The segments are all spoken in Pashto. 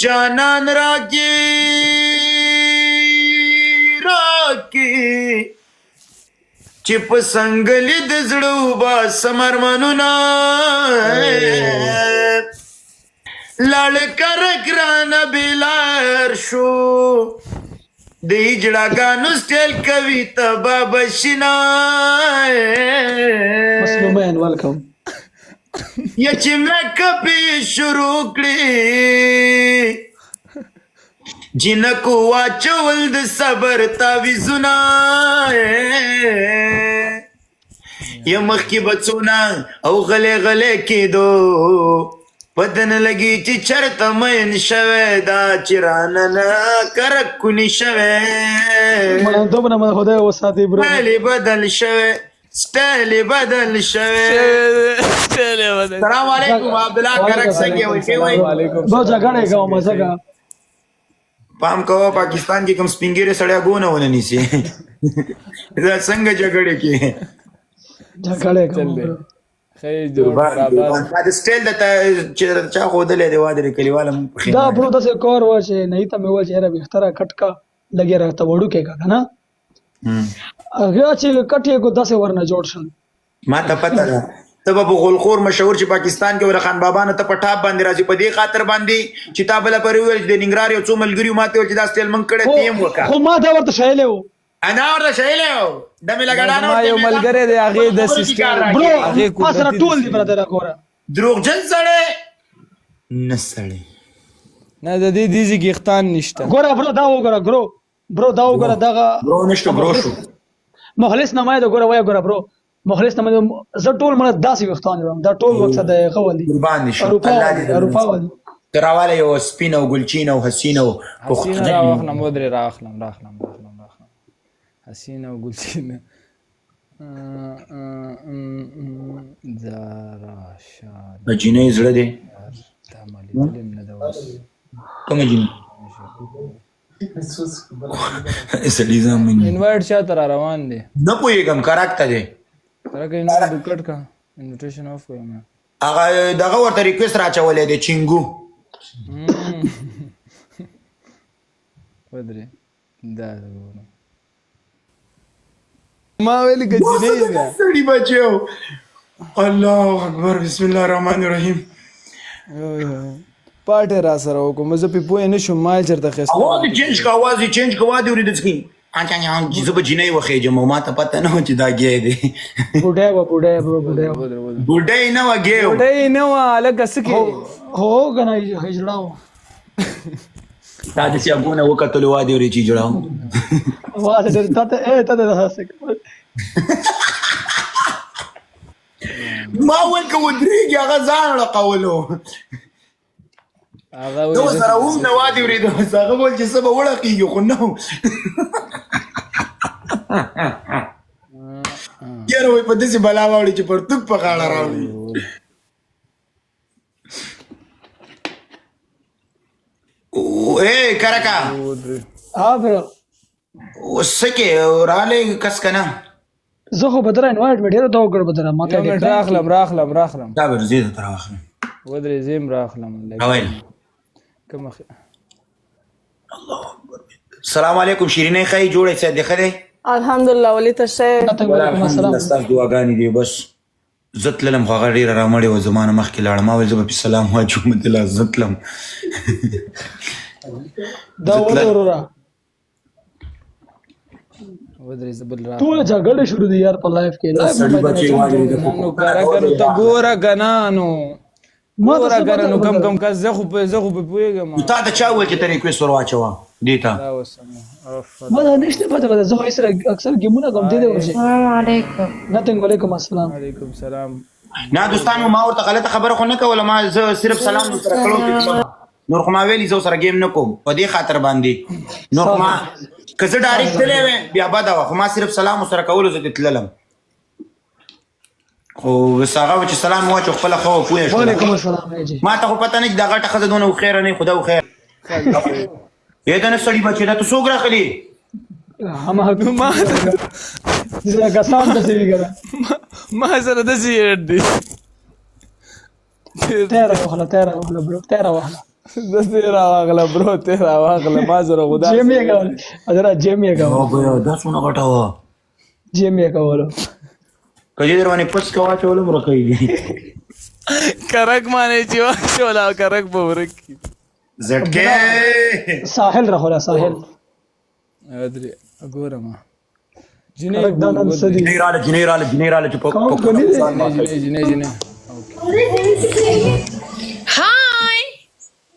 جانان راکی چې په څنګلې د زړه وباسم ارمانونه لاړ کره ګرانه بېلار شو د هجړاګانو سټایل کوي تبا بشنا مسلمان ویلکم یا چې میکاپ یې شروع کړي جنکو واچول د صبر تعویذونه یا مخکې بڅونه او غلې غلې کېدو بدن لګي چې چرته مین شوی دا چې راننه کرک کونی شوی دومره من خدای وساتي برو سټایل بدل شوی سټایل بدل شوی سلام علیکم عبدالله کرک څنګه وایي ښه وایي دو جګړې کوم مزه کا پام کوه پاکستان کې کوم سپینګیرې سړی ګونه ونه نیسي دا څنګه جګړې کې جګړې کوم دا سټایل د چې چا ښودلی دی واده د کلیواله دا برو داسې کور و چې نه ته مې وویل چې یاره بهتره کټکا لګې راته وړوکی کا که نه هغه چې کټ یې کو داسې ورنه جوړ شل ما ته پته ده ته به په غولخور مشهور چې پاکستان کې ورخان بابا نه ته په ټاپ باندې راځي په دې خاطر باندې چې تا بله پرې وویل چې د ننګرهار یو څو ملګري ما ته ویل چې دا سټایل موږ کړی ته یې وکړه خو ما دا ورته شایلی و انا ورته شایلی و د مې لګډانه ما یو ملګری دی هغې د سیسټم برو ما سره ټول دي برادره ګوره دروغجن سړی نه سړی نه د دې دیزي کې اختان نشته ګوره برو دا وګوره برو دا وګوره دغه برو نشته برو شو مخلص نمای دا ګوره وایه ګوره برو مخلص نمای زه ټول مړه داسې ویښتان یم دا ټول مقصد د هغه ولي قربان دي شو اروپا ولي ته راواله یو سپین او ګلچین او حسین او حسینه راواخلم ودرې راواخلم حسینه او ګلچینه د جینۍ زړه دی کومه جینۍ سړي زامن انوایټ چاته را روان دی نه پوهېږم کراک ته دی ترکه انوایټ وکټ کا انویټیشن آف کوم هغه دغه ورته ریکویسټ راچولی دی چینګو ودرې دا ما ویلې که جینۍ ده سړي بچو الله اکبر بسم الله الرحمن الرحیم پاټې را سره وکړو زه پې پوه نه شوم ما یې چېرته اخیستی اواز یې چینج که اواز یې چینج که وادې اورېده څکي زه به جینۍ وخېږم او ما ته پته نه وه چې دا ګی دی بوډۍ وه بوډۍ بوډۍ نه وه ګی بوډۍ نه وه هلکه څه کې هو که نه هجړه وه تا داسې اګونه وکتلو وادې اورې چې جوړه واده ډېر تا ته داسې ما ویل که ودرېږي هغه ځان ړقولو نو سره هم نه وادې اورېده هغه ویل چې څه به وړقېږي خو نه یاره وایي په داسې بلا واوړي چې پرتوک په غاړه راوړي اے کرکا برو څه کې راغلی کس که نه زه خو بدره انوایټ مې ډېره دا وکړه بدره ما ته یو منټ راخلم دا به زه درته راواخلم ودرې زیم راخلم راویل کوم السلام علیکم شیرینۍ ښایي جوړی صاحب دی ښه دی الحمدلله ولی ته ښه الحمدلله ستاسو دعاګانې دي بس زه تللم خو هغه ډېره رامړې وه زما نه مخکې لاړه ما ویل زه به پې سلام واچوم دله زه تلم دا ولې وروره ودرې زه بل را ټوله جګړې شروع دي یار په لایف کې سړي بچې واورېده نو کارګرو ته ګوره که نه نو ګوره که نه نو کم کس زه خو پې پوهېږم تا ته چا وویل چې ته ریکویسټ ور واچوه دې ته ما دا نشته پته زه خو سره اکثر ګیمونه کوم دې ورشي السلام علیکم نتنګ علیکم السلام علیکم سلام نه دوستانو ما ورته غلطه خبره خو نه کوله ما زه صرف سلام سره کړو نور خو ما ویلي زه ورسره گیم نه کوم په دې خاطر باندې نور خو ما که زه ډایرکټ تللی وی بیا بده وه خو ما صرف سلام ورسره کولو زه دې تللم خو بس هغه و چې سلام واچو خپله ښه وه پوه شوه وعلیکم السلام ما ته خو پته نه چې دا غټه ښځه دونه هوښیاره نه خو دا هوښیار ای دا نه سړي بچې دا ته څوک راغلي کسان داسې وي که ما سره داسې هېډ دی تیاره وهله برو تیاره وهله زه تیرا واغله برو تیرا واغله ما سره خدا جیم یې کول حضرت جیم یې کول او بیا دا څونه غټه وه جیم یې کول که دې در باندې پس که واچولم ورکوي کرک معنی چې واچوله کرک به ورک کي زټکې ساحل راخوله ساحل ادري ګورم کرک دا نن څه دي جنۍ راله چې په کوم غني دی جنې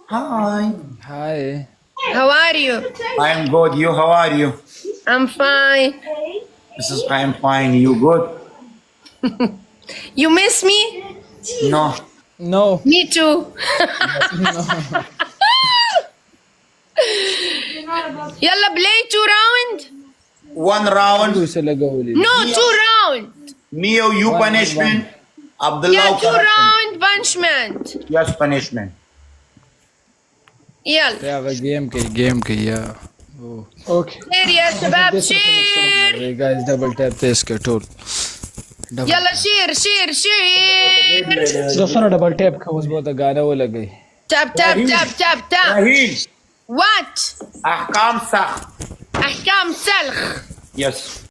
Hi, هاي how are you? I am good. You, how are you? I'm fine. I am fine. You good? You miss me? No. نو Me too. Yalla, play 2 round? One round. څه لګولې No, 2 round. Me or you punishment. Abdullah. Yeah, 2 round punishment. Yes, punishment. Yalla. هغه گیم کې یا اوکې Share ya shabab, share. guys double tap ته اسکه ټول Yalla, share. زفر ډبل ټیپ کوو اوس به ته غانا ولګي Tap. Raheel. What? Ahkam sakh. Ahkam salkh. Yes.